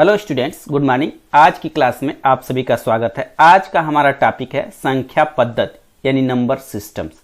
Hello students, good morning. आज की class में आप सभी का स्वागत है। आज का हमारा टॉपिक है संख्या पद्धति यानी नंबर सिस्टम्स।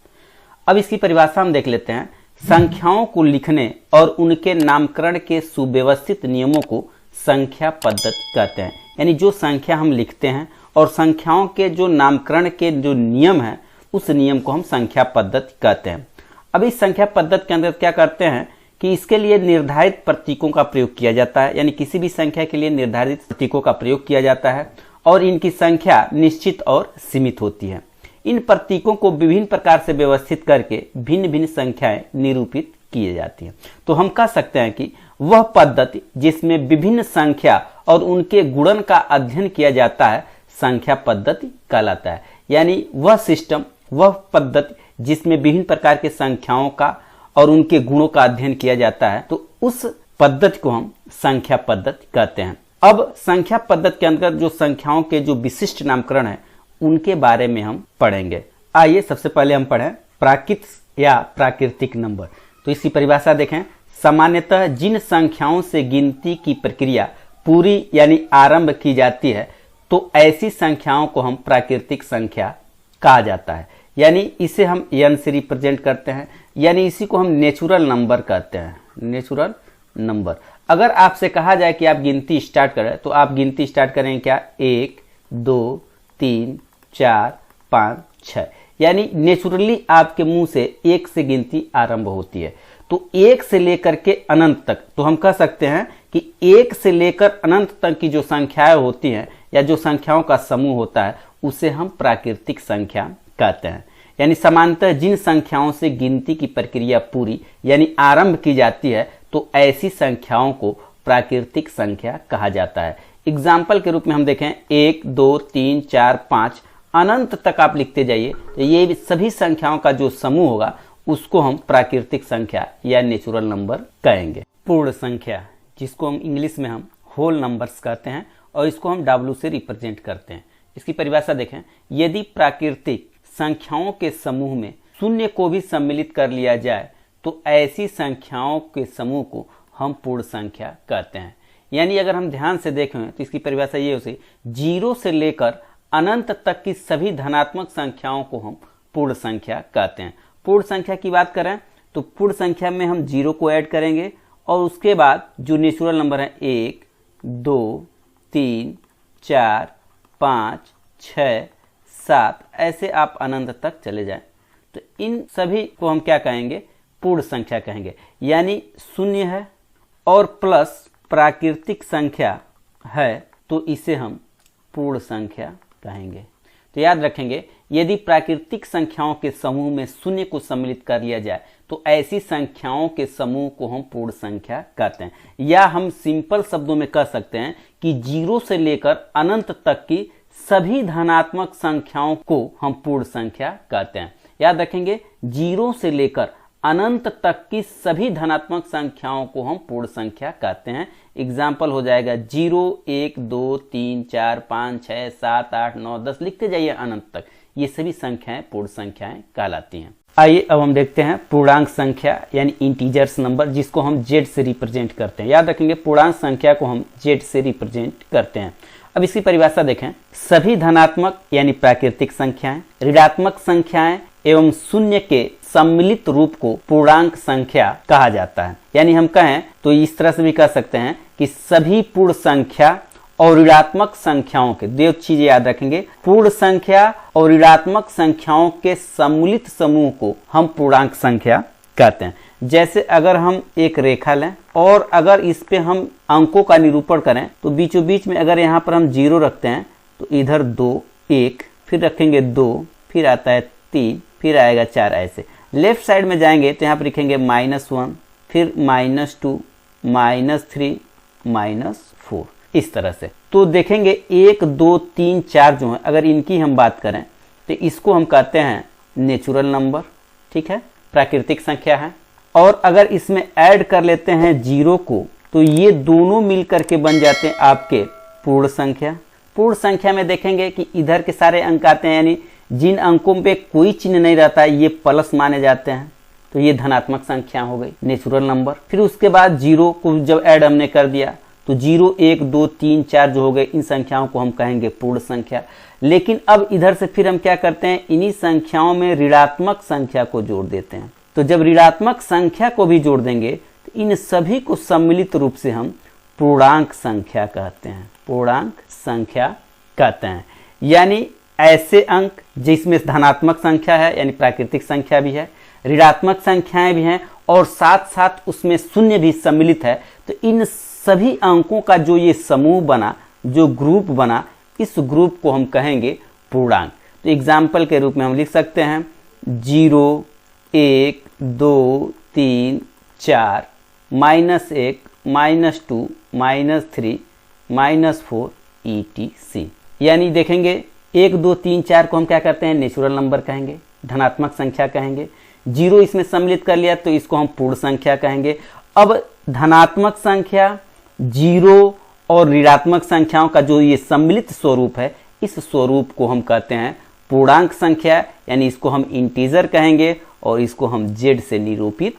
अब इसकी परिभाषा हम देख लेते हैं। संख्याओं को लिखने और उनके नामकरण के सुव्यवस्थित नियमों को संख्या पद्धति कहते हैं। यानी जो संख्या हम लिखते हैं और संख्याओं के जो नामकरण के जो नियम है उस नियम को हम संख्या पद्धति कहते हैं। अब इस संख्या पद्धति के अंदर क्या करते हैं कि इसके लिए निर्धारित प्रतीकों का प्रयोग किया जाता है। यानी किसी भी संख्या के लिए निर्धारित प्रतीकों का प्रयोग किया जाता है और इनकी संख्या निश्चित और सीमित होती है। इन प्रतीकों को विभिन्न प्रकार से व्यवस्थित करके भिन्न भिन्न संख्याएं निरूपित की जाती हैं। तो हम कह सकते हैं कि वह पद्धति जिसमें विभिन्न संख्या और उनके गुणन का अध्ययन किया जाता है संख्या पद्धति कहलाता है। यानी वह सिस्टम, वह पद्धति जिसमें विभिन्न प्रकार के संख्याओं का और उनके गुणों का अध्ययन किया जाता है, तो उस पद्धति को हम संख्या पद्धति कहते हैं। अब संख्या पद्धति के अंदर जो संख्याओं के जो विशिष्ट नामकरण है उनके बारे में हम पढ़ेंगे। आइए सबसे पहले हम पढ़ें प्राकृत या प्राकृतिक नंबर। तो इसकी परिभाषा देखें। सामान्यतः जिन संख्याओं से गिनती की प्रक्रिया पूरी यानी आरंभ की जाती है तो ऐसी संख्याओं को हम प्राकृतिक संख्या कहा जाता है। यानी इसे हम n से रिप्रेजेंट करते हैं, यानी इसी को हम नेचुरल नंबर कहते हैं। Natural number. अगर आपसे कहा जाए कि आप गिनती स्टार्ट करें तो आप गिनती स्टार्ट करेंगे क्या? 1 2 3 4 5 6। यानी नेचुरली आपके मुंह से 1 से गिनती आरंभ होती है। तो 1 से लेकर के अनंत तक, तो हम कह सकते हैं कि 1 से लेकर अनंत तक की जो संख्याएं होती हैं या जो संख्याओं का समूह होता है उसे हम प्राकृतिक संख्या कहते हैं। यानी सामान्यतः जिन संख्याओं से गिनती की प्रक्रिया पूरी यानी आरंभ की जाती है तो ऐसी संख्याओं को प्राकृतिक संख्या कहा जाता है। एग्जाम्पल के रूप में हम देखें 1 2 3 4 5 अनंत तक आप लिखते जाइए तो ये सभी संख्याओं का जो समूह होगा उसको हम प्राकृतिक संख्या या नेचुरल नंबर कहेंगे। पूर्ण संख्या जिसको हम इंग्लिश में हम होल नंबर्स कहते हैं और इसको हम W से रिप्रेजेंट करते हैं। इसकी परिभाषा देखें। यदि प्राकृतिक संख्याओं के समूह में शून्य को भी सम्मिलित कर लिया जाए तो ऐसी संख्याओं के समूह को हम पूर्ण संख्या कहते हैं। यानी अगर हम ध्यान से देखें तो इसकी परिभाषा ये होगी, 0 से लेकर अनंत तक की सभी धनात्मक संख्याओं को हम पूर्ण संख्या कहते हैं। पूर्ण संख्या की बात करें तो पूर्ण संख्या में हम 0 को ऐड करेंगे और उसके बाद जो नेचुरल नंबर है 1 2 3 4 5 6 7 ऐसे आप अनंत तक चले जाएं तो इन सभी को हम क्या कहेंगे? पूर्ण संख्या कहेंगे। यानी शून्य है और प्लस प्राकृतिक संख्या है तो इसे हम पूर्ण संख्या कहेंगे। तो याद रखेंगे, यदि प्राकृतिक संख्याओं के समूह में शून्य को सम्मिलित कर लिया जाए तो ऐसी संख्याओं के समूह को हम पूर्ण संख्या कहते हैं। या हम सिंपल शब्दों में कह सकते हैं कि 0 से लेकर अनंत तक की सभी धनात्मक संख्याओं को हम पूर्ण संख्या कहते हैं। याद रखेंगे, 0 से लेकर अनंत तक की सभी धनात्मक संख्याओं को हम पूर्ण संख्या कहते हैं। एग्जाम्पल हो जाएगा 0 1 2 3 4 5 6 7 8 9 10 लिखते जाइए अनंत तक। ये सभी संख्याएं पूर्ण संख्याएं कहलाती हैं। आइए अब हम देखते हैं पूर्णांक संख्या यानी इंटीजर्स नंबर जिसको हम Z से रिप्रेजेंट करते हैं। याद रखेंगे, पूर्णांक संख्या को हम Z से रिप्रेजेंट करते हैं। अब इसकी परिभाषा देखें। सभी धनात्मक यानी प्राकृतिक संख्याएं, ऋणात्मक संख्याएं एवं शून्य के सम्मिलित रूप को पूर्णांक संख्या कहा जाता है। यानी हम कहें तो इस तरह से भी कह सकते हैं कि सभी पूर्ण संख्या और ऋणात्मक संख्याओं के, दो चीजें याद रखेंगे, पूर्ण संख्या और ऋणात्मक संख्याओं के सम्मिलित समूह को हम पूर्णांक संख्या कहते हैं। जैसे अगर हम एक रेखा लें और अगर इस पे हम अंकों का निरूपण करें तो बीचों बीच में अगर यहाँ पर हम 0 रखते हैं तो इधर 2 1 फिर रखेंगे 2 फिर आता है 3 फिर आएगा 4 ऐसे। लेफ्ट साइड में जाएंगे तो यहाँ पर लिखेंगे -1 फिर -2 -3 -4 इस तरह से। तो देखेंगे 1 2 3 4 जो है अगर इनकी हम बात करें तो इसको हम कहते हैं नेचुरल नंबर। ठीक है, प्राकृतिक संख्या है। और अगर इसमें ऐड कर लेते हैं 0 को तो ये दोनों मिलकर के बन जाते हैं आपके पूर्ण संख्या। पूर्ण संख्या में देखेंगे कि इधर के सारे अंक आते हैं, यानी जिन अंकों पे कोई चिन्ह नहीं रहता है ये प्लस माने जाते हैं तो ये धनात्मक संख्या हो गई, नेचुरल नंबर। फिर उसके बाद 0 को जब ऐड हमने कर दिया तो 0, 1, 2, 3, 4 जो हो गए, इन संख्याओं को हम कहेंगे पूर्ण संख्या। लेकिन अब इधर से फिर हम क्या करते हैं, इन्हीं संख्याओं में ऋणात्मक संख्या को जोड़ देते हैं। तो जब ऋणात्मक संख्या को भी जोड़ देंगे तो इन सभी को सम्मिलित रूप से हम पूर्णांक संख्या कहते हैं, पूर्णांक संख्या कहते हैं। यानी ऐसे अंक जिसमें धनात्मक संख्या है यानी प्राकृतिक संख्या भी है, ऋणात्मक संख्याएं भी हैं और साथ साथ उसमें शून्य भी सम्मिलित है, तो इन सभी अंकों का जो ये समूह बना, जो ग्रुप बना, इस ग्रुप को हम कहेंगे पूर्णांक। तो एग्जाम्पल के रूप में हम लिख सकते हैं 0, 1, 2, 3, 4, -1, -2, -3, -4 etc। यानी देखेंगे 1, 2, 3, 4 को हम क्या करते हैं, नेचुरल नंबर कहेंगे, धनात्मक संख्या कहेंगे। 0 इसमें सम्मिलित कर लिया तो इसको हम पूर्ण संख्या कहेंगे। अब धनात्मक संख्या, 0 और ऋणात्मक संख्याओं का जो ये सम्मिलित स्वरूप है, इस स्वरूप को हम कहते हैं पूर्णांक संख्या, यानी इसको हम इंटीजर कहेंगे और इसको हम z से निरूपित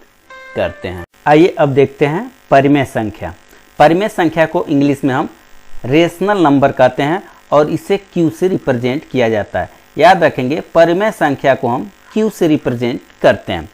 करते हैं। आइए अब देखते हैं परिमेय संख्या। परिमेय संख्या को इंग्लिश में हम रेशनल नंबर कहते हैं और इसे q से रिप्रेजेंट किया जाता है। याद रखेंगे परिमेय संख्या को हम q से रिप्रेजेंट करते हैं।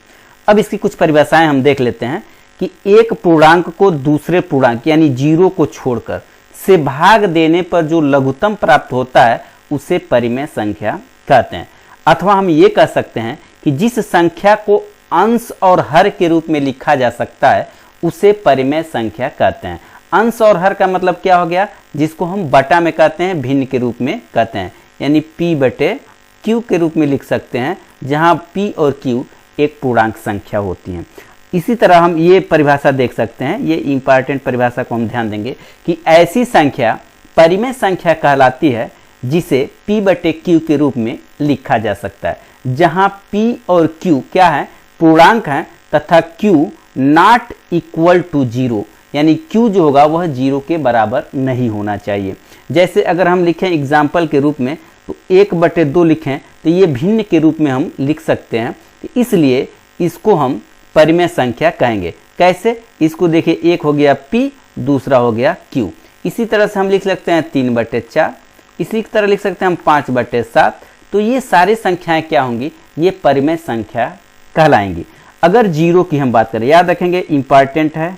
अब इसकी कुछ परिभाषाएं हम देख लेते हैं कि एक पूर्णांक को दूसरे पूर्णांक यानी 0 को छोड़कर से भाग देने पर जो लघुत्तम प्राप्त होता है उसे परिमेय संख्या कहते हैं। अथवा हम ये कह सकते हैं कि जिस संख्या को अंश और हर के रूप में लिखा जा सकता है उसे परिमेय संख्या कहते हैं। अंश और हर का मतलब क्या हो गया, जिसको हम बटा में कहते हैं, भिन्न के रूप में कहते हैं, यानी p/q के रूप में लिख सकते हैं, जहां p और q एक पूर्णांक संख्या होती है। इसी तरह हम ये परिभाषा देख सकते हैं, ये इंपॉर्टेंट परिभाषा को हम ध्यान देंगे कि ऐसी संख्या परिमेय संख्या कहलाती है जिसे p/q के रूप में लिखा जा सकता है, जहां p और q क्या है, पूर्णांक है तथा q नॉट इक्वल टू 0, यानी q जो होगा वह 0 के बराबर नहीं होना चाहिए। जैसे अगर हम लिखें एग्जाम्पल के रूप में तो 1/2 लिखें तो ये भिन्न के रूप में हम लिख सकते हैं, तो इसलिए इसको हम परिमेय संख्या कहेंगे। कैसे, इसको देखिए, एक हो गया p, दूसरा हो गया q। इसी तरह से हम लिख सकते हैं 3/4, इसी तरह लिख सकते हैं हम 5/7। तो ये सारी संख्याएं क्या होंगी, ये परिमेय संख्या कहलाएंगी। अगर 0 की हम बात करें, याद रखेंगे इंपॉर्टेंट है,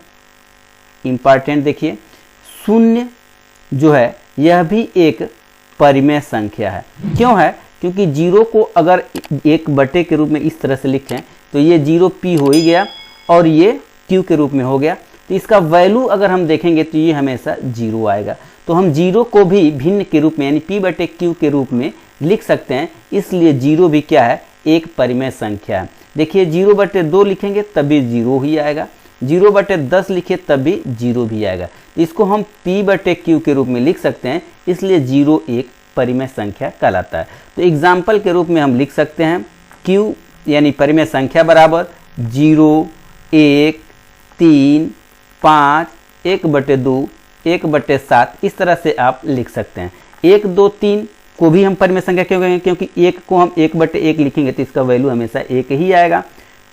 इंपॉर्टेंट देखिए, शून्य जो है यह भी एक परिमेय संख्या है। क्यों है, क्योंकि 0 को अगर 1/, के रूप में इस तरह से लिखें तो ये 0 p हो ही गया और ये q के रूप में हो गया, तो इसका वैल्यू अगर हम देखेंगे तो ये हमेशा 0 आएगा। तो हम 0 को भी भिन्न के रूप में यानी p/q के रूप में लिख सकते हैं, इसलिए 0 भी क्या है, एक परिमेय संख्या है। देखिए 0/2 लिखेंगे तब भी 0 ही आएगा, 0/10 लिखे तब भी 0 भी आएगा। इसको हम p/q के रूप में लिख सकते हैं, इसलिए 0 एक परिमेय संख्या कहलाता है। तो एग्जाम्पल के रूप में हम लिख सकते हैं q यानी परिमेय संख्या बराबर 0, 1, 3, 5, 1/2, 1/7, इस तरह से आप लिख सकते हैं। 1, 2, 3 को भी हम परिमेय संख्या क्यों कहेंगे, क्योंकि 1 को हम 1/1 लिखेंगे तो इसका वैल्यू हमेशा 1 ही आएगा।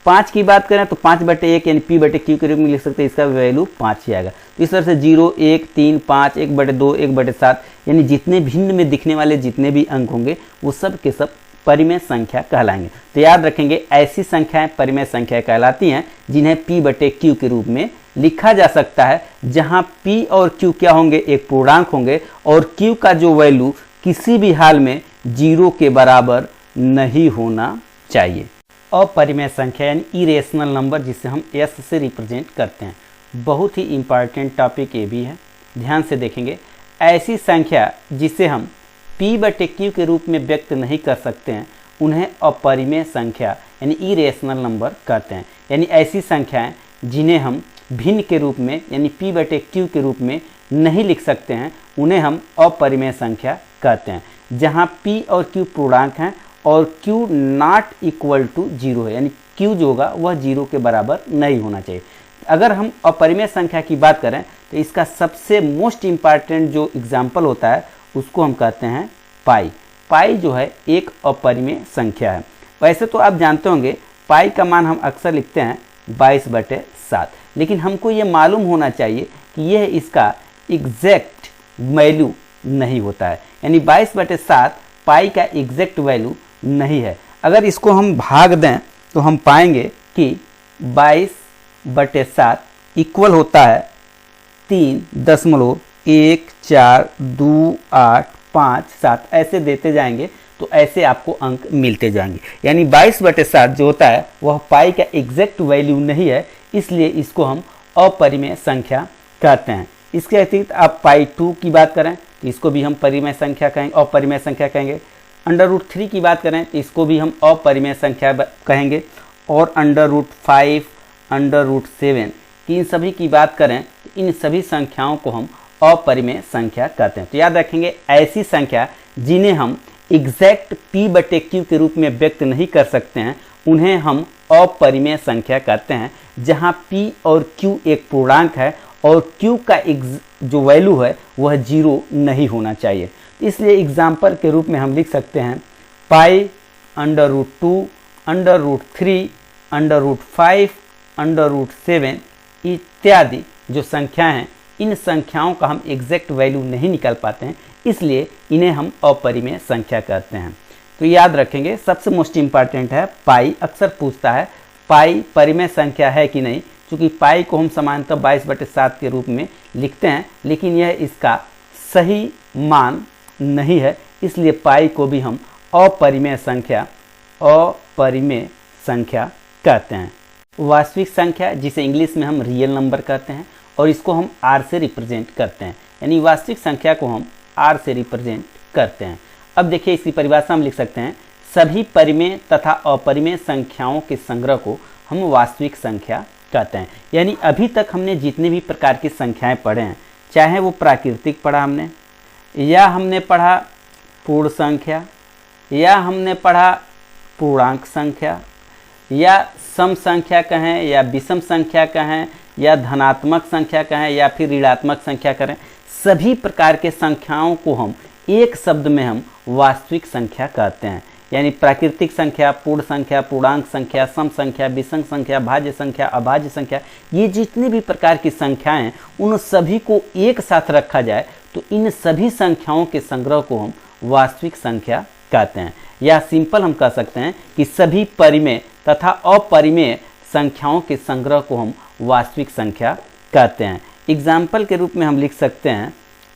5 की बात करें तो 5/1 यानी p/q के रूप में लिख सकते हैं, इसका वैल्यू 5 ही आएगा। तो इस तरह से 0, 1, 3, 5, 1/2, 1/7 यानी जितने भिन्न में दिखने वाले जितने भी अंक होंगे वो सब के सब परिमेय संख्या कहलाएंगे। तो याद रखेंगे ऐसी संख्याएं परिमेय संख्या कहलाती हैं जिन्हें p/q के रूप में लिखा जा सकता है, जहां p और q क्या होंगे, एक पूर्णांक होंगे और q का जो वैल्यू किसी भी हाल में 0 के बराबर नहीं होना चाहिए। अपरिमेय संख्या यानी इरेशनल नंबर, जिसे हम s से रिप्रेजेंट करते हैं, बहुत ही इंपॉर्टेंट टॉपिक ये भी है, ध्यान से देखेंगे। ऐसी संख्या जिसे हम p/q के रूप में व्यक्त नहीं कर सकते हैं उन्हें अपरिमेय संख्या यानी इरेशनल नंबर कहते हैं। यानी ऐसी संख्याएं जिन्हें हम भिन्न के रूप में यानी p/q के रूप में नहीं लिख सकते हैं उन्हें हम अपरिमेय संख्या कहते हैं, जहां p और q पूर्णांक हैं और q नॉट इक्वल टू 0 है, यानी q जो होगा वह 0 के बराबर नहीं होना चाहिए। अगर हम अपरिमेय संख्या की बात करें तो इसका सबसे मोस्ट इम्पॉर्टेंट जो एग्जाम्पल होता है उसको हम कहते हैं पाई। पाई जो है एक अपरिमेय संख्या है। वैसे तो आप जानते होंगे पाई का मान हम अक्सर लिखते हैं 22/7, लेकिन हमको ये मालूम होना चाहिए कि यह इसका एग्जैक्ट वैल्यू नहीं होता है, यानी 22/7 पाई का एग्जैक्ट वैल्यू नहीं है। अगर इसको हम भाग दें तो हम पाएंगे कि 22/7 इक्वल होता है 3.142857, ऐसे देते जाएंगे तो ऐसे आपको अंक मिलते जाएंगे। यानी 22/7 जो होता है वह पाई का एग्जैक्ट वैल्यू नहीं है, इसलिए इसको हम अपरिमेय संख्या कहते हैं। इसके अतिरिक्त आप पाई 2 की बात करें तो इसको भी हम परिमेय संख्या कहेंगे, अपरिमेय संख्या कहेंगे। √3 की बात करें तो इसको भी हम अपरिमेय संख्या कहेंगे। और √5, √7 कि इन सभी की बात करें तो इन सभी संख्याओं को हम अपरिमेय संख्या कहते हैं। तो याद रखेंगे, ऐसी संख्या जिन्हें हम एग्जैक्ट p/q के रूप में व्यक्त नहीं कर सकते हैं उन्हें हम अपरिमेय संख्या कहते हैं, जहां p और q एक पूर्णांक है और q का जो वैल्यू है वह 0 नहीं होना चाहिए। तो इसलिए एग्जाम्पल के रूप में हम लिख सकते हैं पाई √2, √3, √5, √7 इत्यादि जो संख्याएं हैं, इन संख्याओं का हम एग्जैक्ट वैल्यू नहीं निकाल पाते हैं, इसलिए इन्हें हम अपरिमेय संख्या कहते हैं। तो याद रखेंगे, सबसे मोस्ट इम्पॉर्टेंट है पाई। अक्सर पूछता है पाई परिमेय संख्या है कि नहीं, क्योंकि पाई को हम सामान्यतः 22/7 के रूप में लिखते हैं, लेकिन यह इसका सही मान नहीं है, इसलिए पाई को भी हम अपरिमेय संख्या कहते हैं। वास्तविक संख्या, जिसे इंग्लिश में हम रियल नंबर कहते हैं, और इसको हम r से रिप्रेजेंट करते हैं, यानी वास्तविक संख्या को हम r से रिप्रेजेंट करते हैं। अब देखिए, इसकी परिभाषा हम लिख सकते हैं, सभी परिमेय तथा अपरिमेय संख्याओं के संग्रह को हम वास्तविक संख्या कहते हैं। यानी अभी तक हमने जितने भी प्रकार की संख्याएं पढ़े हैं, चाहे वो प्राकृतिक पढ़ा हमने, या हमने पढ़ा पूर्ण संख्या, या हमने पढ़ा पूर्णांक संख्या, या सम संख्या कहें, या विषम संख्या कहें, या धनात्मक संख्या कहें, या फिर ऋणात्मक संख्या करें, सभी प्रकार के संख्याओं को हम एक शब्द में हम वास्तविक संख्या कहते हैं। यानी प्राकृतिक संख्या, पूर्ण संख्या, पूर्णांक संख्या, सम संख्या, विषम संख्या, भाज्य संख्या, अभाज्य संख्या, ये जितनी भी प्रकार की संख्याएं, उन सभी को एक साथ रखा जाए तो इन सभी संख्याओं के संग्रह को हम वास्तविक संख्या कहते हैं। या सिंपल हम कह सकते हैं कि सभी परिमेय तथा अपरिमेय संख्याओं के संग्रह को हम वास्तविक संख्या कहते हैं। एग्जाम्पल के रूप में हम लिख सकते हैं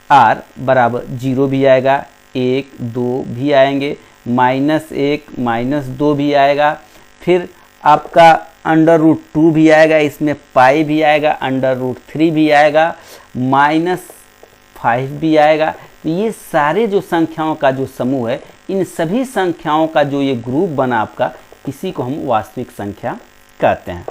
r बराबर 0 भी आएगा, 1, 2 भी आएंगे, -1, -2 भी आएगा, फिर आपका √2 भी आएगा, इसमें पाई भी आएगा, √3 भी आएगा, -5 भी आएगा। तो ये सारे जो संख्याओं का जो समूह है, इन सभी संख्याओं का जो ये ग्रुप बना आपका, इसी को हम वास्तविक संख्या कहते हैं।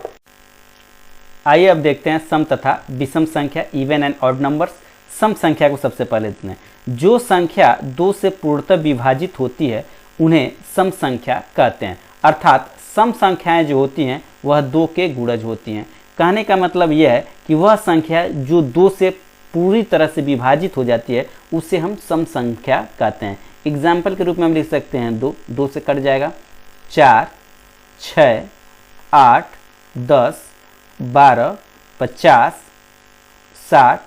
आइए अब देखते हैं सम तथा विषम संख्या, इवन एंड ऑड नंबर्स। सम संख्या को सबसे पहले देखते हैं। जो संख्या 2 से पूर्णतः विभाजित होती है उन्हें सम संख्या कहते हैं। अर्थात सम संख्याएं जो होती हैं वह 2 के गुणज होती हैं। कहने का मतलब यह है कि वह संख्या जो 2 से पूरी तरह से विभाजित हो जाती है उसे हम सम संख्या कहते हैं। एग्जाम्पल के रूप में हम लिख सकते हैं 2 से कट जाएगा, 4, 6, 8, 10, 12, 50, 60,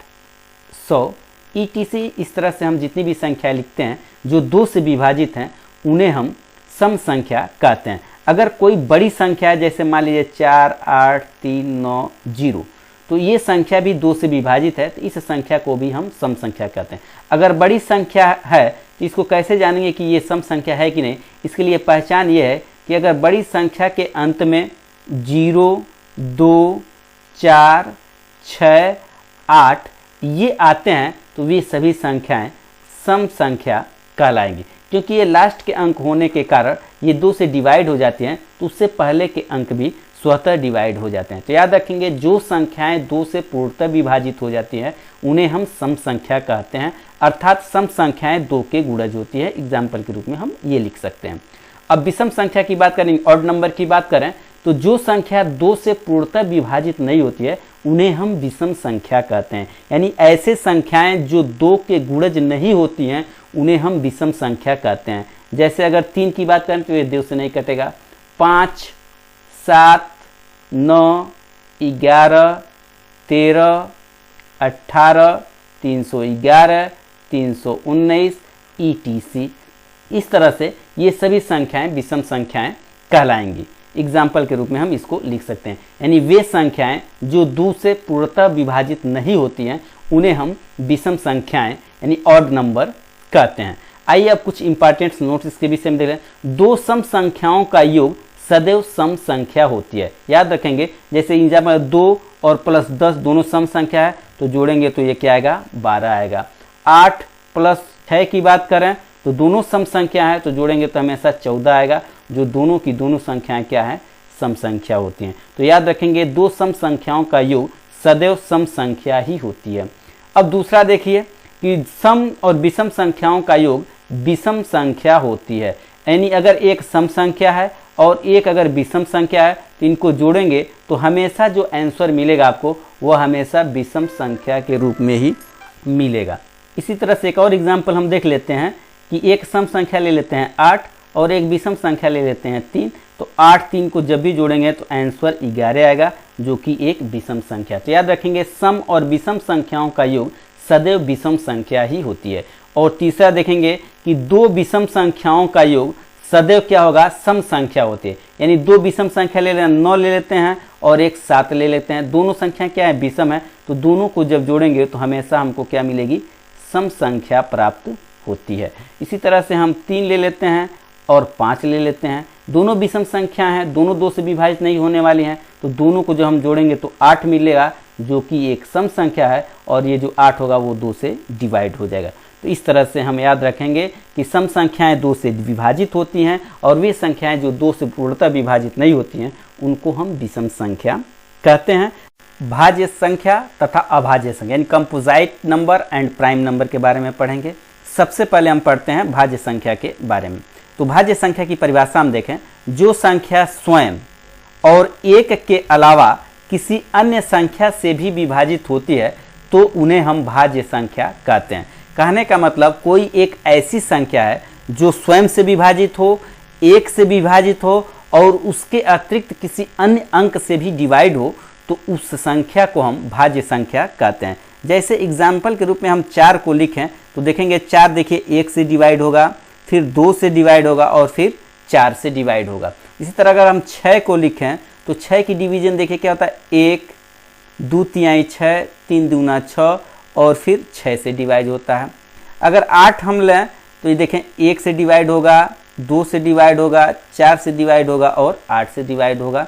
100 ETC। इस तरह से हम जितनी भी संख्या लिखते हैं जो 2 से विभाजित हैं उन्हें हम सम संख्या कहते हैं। अगर कोई बड़ी संख्या है, जैसे मान लीजिए 4, 8, 3, 9, 0, तो ये संख्या भी 2 से विभाजित है, तो इस संख्या को भी हम सम संख्या कहते हैं। अगर बड़ी संख्या है तो इसको कैसे जानेंगे कि ये सम संख्या है कि नहीं? इसके लिए पहचान ये है कि अगर बड़ी संख्या के अंत में 0, 2, 4, 6, 8 ये आते हैं तो वे सभी संख्याएं सम संख्या कहलाएंगी। क्योंकि ये लास्ट के अंक होने के कारण ये 2 से डिवाइड हो जाती हैं, तो उससे पहले के अंक भी स्वतः डिवाइड हो जाते हैं। तो याद रखेंगे, जो संख्याएं 2 से पूर्णतः विभाजित हो जाती हैं उन्हें हम सम संख्या कहते हैं। अर्थात सम संख्याएं 2 के गुणज होती है। एग्जाम्पल के रूप में हम ये लिख सकते हैं। अब विषम संख्या की बात करें, ऑड नंबर की बात करें, तो जो संख्या 2 से पूर्णतः विभाजित नहीं होती है उन्हें हम विषम संख्या कहते हैं। यानी ऐसे संख्याएं जो 2 के गुणज नहीं होती हैं उन्हें हम विषम संख्या कहते हैं। जैसे अगर 3 की बात करें तो ये 2 से नहीं कटेगा, 5, 7, 9, 11, 13, 18, 311, 319 ETC। इस तरह से ये सभी संख्याएं विषम संख्याएं कहलाएंगी। एग्जाम्पल के रूप में हम इसको लिख सकते हैं, यानी वे संख्याएं जो 2 से पूर्णतः विभाजित नहीं होती हैं उन्हें हम विषम संख्याएं यानी ऑड नंबर कहते हैं। आइए अब कुछ इंपॉर्टेंट नोट्स इसके विषय में देख लें। 2 सम संख्याओं का योग सदैव सम संख्या होती है। याद रखेंगे, जैसे एग्जाम्पल 2 और प्लस 10 दोनों सम संख्या है तो जोड़ेंगे तो ये क्या आएगा, 12 आएगा। 8 प्लस 6 की बात करें तो दोनों सम संख्या है तो जोड़ेंगे तो हमेशा 14 आएगा। जो दोनों की दोनों संख्याएं क्या है, सम संख्या होती हैं। तो याद रखेंगे 2 सम संख्याओं का योग सदैव सम संख्या ही होती है। अब दूसरा देखिए कि सम और विषम संख्याओं का योग विषम संख्या होती है, यानी अगर एक सम संख्या है और एक अगर विषम संख्या है तो इनको जोड़ेंगे तो हमेशा जो आंसर मिलेगा आपको वह हमेशा विषम संख्या के रूप में ही मिलेगा। इसी तरह से एक और एग्जाम्पल हम देख लेते हैं कि एक सम संख्या ले लेते हैं 8 और एक विषम संख्या ले लेते हैं 3। तो 8 3 को जब भी जोड़ेंगे तो आंसर 11 आएगा, जो कि एक विषम संख्या। तो याद रखेंगे सम और विषम संख्याओं का योग सदैव विषम संख्या ही होती है। और तीसरा देखेंगे कि 2 विषम संख्याओं का योग सदैव क्या होगा, सम संख्या होती है। यानी 2 विषम संख्या ले लेते हैं, 9 ले लेते हैं और एक 7 ले लेते हैं। दोनों संख्या क्या है, विषम है, तो दोनों को जब जोड़ेंगे तो हमेशा हमको क्या मिलेगी, सम संख्या प्राप्त होती है। इसी तरह से हम 3 ले लेते हैं और 5 ले लेते हैं। दोनों विषम संख्या हैं, दोनों 2 से विभाजित नहीं होने वाली हैं, तो दोनों को जब हम जोड़ेंगे तो 8 मिलेगा, जो कि एक सम संख्या है। और ये जो 8 होगा वो 2 से डिवाइड हो जाएगा। तो इस तरह से हम याद रखेंगे कि सम संख्याएं 2 से विभाजित होती हैं और वे संख्याएं जो 2 से पूर्णतः विभाजित नहीं होती हैं उनको हम विषम संख्या कहते हैं। भाज्य संख्या तथा अभाज्य संख्या यानी composite number and prime number के बारे में पढ़ेंगे। सबसे पहले हम पढ़ते हैं भाज्य संख्या के बारे में। तो भाज्य संख्या की परिभाषा हम देखें, जो संख्या स्वयं और एक के अलावा किसी अन्य संख्या से भी विभाजित होती है तो उन्हें हम भाज्य संख्या कहते हैं। कहने का मतलब कोई एक ऐसी संख्या है जो स्वयं से विभाजित हो, एक से विभाजित हो और उसके अतिरिक्त किसी अन्य अंक से भी डिवाइड हो, तो उस संख्या को हम भाज्य संख्या कहते हैं। जैसे एग्जाम्पल के रूप में हम 4 को लिखें तो देखेंगे 4 देखिए 1 से डिवाइड होगा, फिर 2 से डिवाइड होगा और फिर 4 से डिवाइड होगा। इसी तरह अगर हम 6 को लिखें तो 6 की डिवीजन देखिए क्या होता है, 1 2 तिहाई 6, 3 दूना 6 और फिर 6 से डिवाइड होता है। अगर 8 हम लें तो ये देखें 1 से डिवाइड होगा, 2 से डिवाइड होगा, 4 से डिवाइड होगा और 8 से डिवाइड होगा।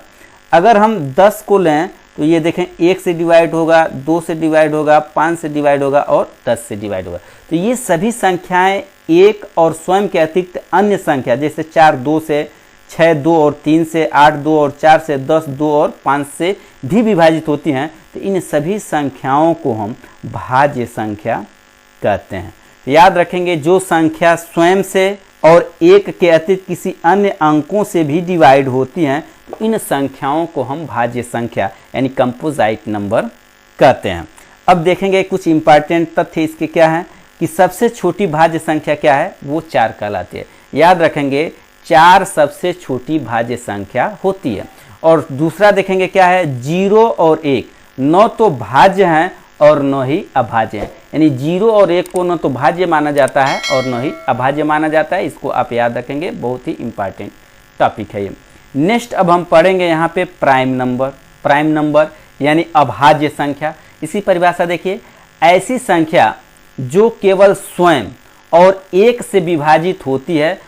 अगर हम 10 को लें तो ये देखें 1 से डिवाइड होगा, 2 से डिवाइड होगा, 5 से डिवाइड होगा और 10 से डिवाइड होगा। तो ये सभी संख्याएं एक और स्वयं के अतिरिक्त अन्य संख्या जैसे 4 2 से, 6 2 और 3 से, 8 2 और 4 से, 10 2 और 5 से भी विभाजित होती हैं, तो इन सभी संख्याओं को हम भाज्य संख्या कहते हैं। तो याद रखेंगे जो संख्या स्वयं से और एक के अतिरिक्त किसी अन्य अंकों से भी डिवाइड होती हैं तो इन संख्याओं को हम भाज्य संख्या यानी कंपोजिट नंबर कहते हैं। अब देखेंगे कुछ इंपॉर्टेंट तथ्य इसके क्या है कि सबसे छोटी भाज्य संख्या क्या है, वो 4 कहलाती है। याद रखेंगे 4 सबसे छोटी भाज्य संख्या होती है। और दूसरा देखेंगे क्या है, 0 और 1 न तो भाज्य हैं और न ही अभाज्य हैं। यानी 0 और 1 को न तो भाज्य माना जाता है और न ही अभाज्य माना जाता है। इसको आप याद रखेंगे, बहुत ही इंपॉर्टेंट टॉपिक है ये। नेक्स्ट अब हम पढ़ेंगे यहाँ पे प्राइम नंबर। प्राइम नंबर यानी अभाज्य संख्या। इसी परिभाषा देखिए, ऐसी संख्या जो केवल स्वयं और एक से विभाजित होती है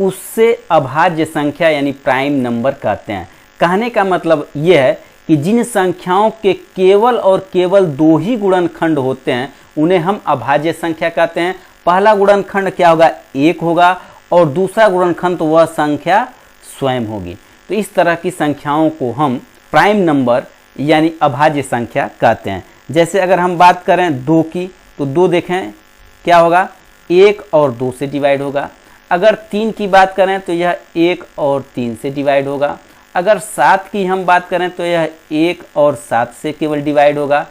उससे अभाज्य संख्या यानी प्राइम नंबर कहते हैं। कहने का मतलब यह है कि जिन संख्याओं के केवल और केवल 2 ही गुणनखंड होते हैं उन्हें हम अभाज्य संख्या कहते हैं। पहला गुणनखंड क्या होगा, 1 होगा और दूसरा गुणनखंड तो वह संख्या स्वयं होगी। तो इस तरह की संख्याओं को हम प्राइम नंबर यानी अभाज्य संख्या कहते हैं। जैसे अगर हम बात करें 2 की तो 2 देखें क्या होगा, 1 और 2 से डिवाइड होगा। अगर 3 की बात करें तो यह 1 और 3 से डिवाइड होगा। अगर 7 की हम बात करें तो यह 1 और 7 से केवल डिवाइड होगा।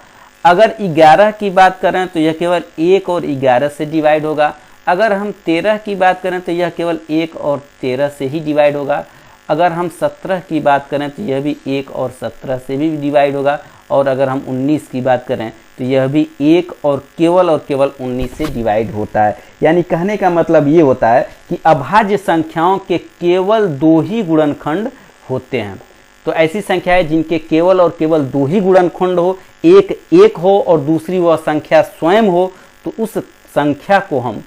अगर 11 की बात करें तो यह केवल 1 और 11 से डिवाइड होगा। अगर हम 13 की बात करें तो यह केवल 1 और 13 से ही डिवाइड होगा। अगर हम 17 की बात करें तो यह भी 1 और 17 से भी डिवाइड होगा। और अगर हम 19 की बात करें तो यह भी 1 और केवल 19 से डिवाइड होता है। यानी कहने का मतलब ये होता है कि अभाज्य संख्याओं के केवल 2 ही गुणनखंड होते हैं। तो ऐसी संख्याएं जिनके केवल 2 ही गुणनखंड हो, एक 1 हो और दूसरी वह संख्या स्वयं हो, तो उस संख्या को हम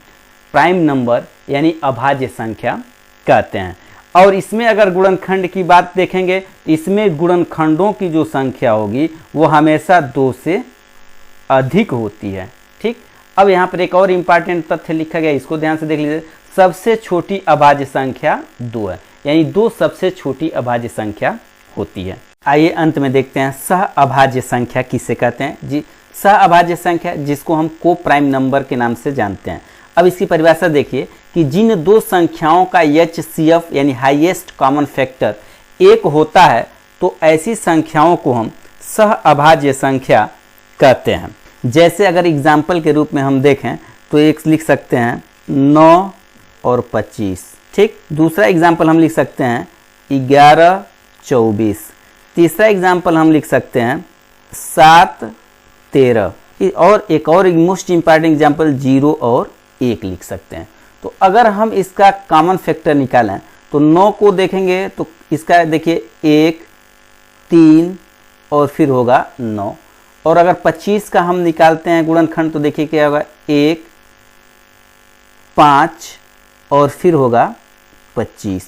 प्राइम नंबर यानी अभाज्य संख्या कहते हैं। और इसमें अगर गुणनखंड की बात देखेंगे तो इसमें गुणनखंडों की जो संख्या होगी वो हमेशा 2 से अधिक होती है। ठीक, अब यहाँ पर एक और इम्पॉर्टेंट तथ्य लिखा गया, इसको ध्यान से देख लीजिए। सबसे छोटी अभाज्य संख्या 2 है, यानी 2 सबसे छोटी अभाज्य संख्या होती है। आइए अंत में देखते हैं सह अभाज्य संख्या किसे कहते हैं। जी, सह अभाज्य संख्या जिसको हम को प्राइम नंबर के नाम से जानते हैं। अब इसकी परिभाषा देखिए कि जिन 2 संख्याओं का HCF यानी हाईएस्ट कॉमन फैक्टर 1 होता है तो ऐसी संख्याओं को हम सह अभाज्य संख्या कहते हैं। जैसे अगर एग्जाम्पल के रूप में हम देखें तो एक लिख सकते हैं 9 और 25। ठीक, दूसरा एग्जाम्पल हम लिख सकते हैं 11 24। तीसरा एग्जाम्पल हम लिख सकते हैं 7 13। और एक और मोस्ट इंपॉर्टेंट एग्जाम्पल 0 और 1 लिख सकते हैं। तो अगर हम इसका कॉमन फैक्टर निकालें तो 9 को देखेंगे तो इसका देखिए 1 3 और फिर होगा 9। और अगर 25 का हम निकालते हैं गुणनखंड तो देखिए क्या होगा 1 5 और फिर होगा 25।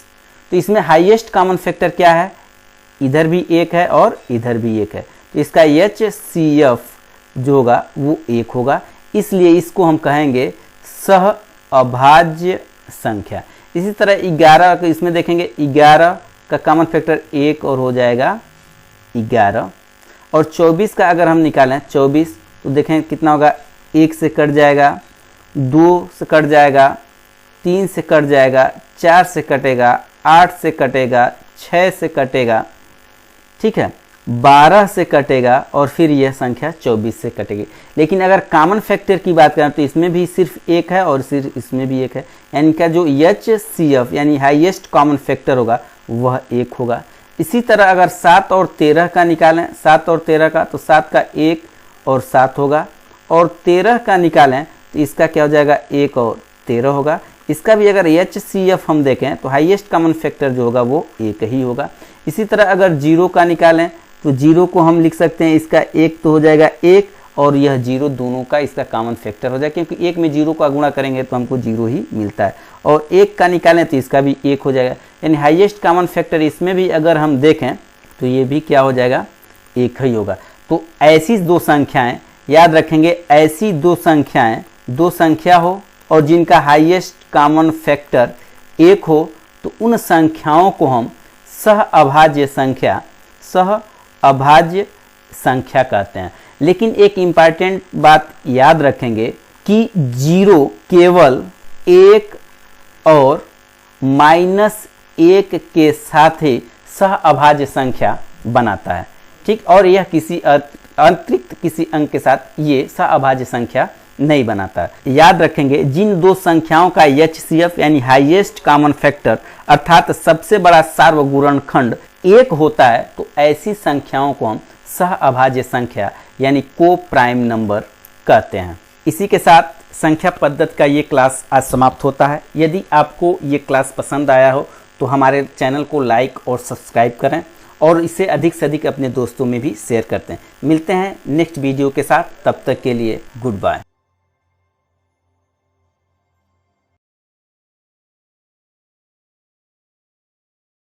तो इसमें हाईएस्ट कॉमन फैक्टर क्या है, इधर भी 1 है और इधर भी 1 है, तो इसका HCF जो होगा वो 1 होगा। इसलिए इसको हम कहेंगे सह अभाज्य संख्या। इसी तरह 11 को इसमें देखेंगे 11 का कॉमन फैक्टर 1 और हो जाएगा 11। और 24 का अगर हम निकालें 24 तो देखें कितना होगा, 1 से कट जाएगा, 2 से कट जाएगा, 3 से कट जाएगा, 4 से कटेगा, 8 से कटेगा, 6 से कटेगा, ठीक है, 12 से कटेगा और फिर यह संख्या 24 से कटेगी। लेकिन अगर कॉमन फैक्टर की बात करें तो इसमें भी सिर्फ 1 है और सिर्फ इसमें भी 1 है, यानी इनका जो HCF यानी हाईएस्ट कॉमन फैक्टर होगा वह 1 होगा। इसी तरह अगर 7 और 13 का निकालें, 7 और 13 का, तो 7 का 1 और 7 होगा, और 13 का निकालें तो इसका क्या हो जाएगा 1 और 13 होगा। इसका भी अगर HCF हम देखें तो हाईएस्ट कॉमन फैक्टर जो होगा वो 1 ही होगा। इसी तरह अगर 0 का निकालें तो 0 को हम लिख सकते हैं, इसका 1 तो हो जाएगा 1 और यह 0 दोनों का इसका कॉमन फैक्टर हो जाएगा, क्योंकि 1 में 0 का गुणा करेंगे तो हमको 0 ही मिलता है। और 1 का निकालें तो इसका भी 1 हो जाएगा, यानी हाईएस्ट कॉमन फैक्टर इसमें भी अगर हम देखें तो ये भी क्या हो जाएगा 1 ही होगा। तो ऐसी 2 संख्याएं याद रखेंगे, ऐसी 2 संख्याएं 2 संख्या हो और जिनका हाईएस्ट कॉमन फैक्टर 1 हो तो उन संख्याओं को हम सह अभाज्य संख्या कहते हैं। लेकिन एक इम्पॉर्टेंट बात याद रखेंगे कि 0 केवल 1 और -1 के साथ ही सह अभाज्य संख्या बनाता है। ठीक, और यह किसी अतिरिक्त किसी अंक के साथ ये सह अभाज्य संख्या नहीं बनाता। याद रखेंगे जिन 2 संख्याओं का HCF यानी हाईएस्ट कॉमन फैक्टर अर्थात सबसे बड़ा सार्वगुणनखंड 1 होता है तो ऐसी संख्याओं को हम सह अभाज्य संख्या यानी को प्राइम नंबर कहते हैं। इसी के साथ संख्या पद्धति का ये क्लास आज समाप्त होता है। यदि आपको ये क्लास पसंद आया हो तो हमारे चैनल को लाइक और सब्सक्राइब करें और इसे अधिक से अधिक अपने दोस्तों में भी शेयर करते हैं। मिलते हैं नेक्स्ट वीडियो के साथ, तब तक के लिए गुड बाय।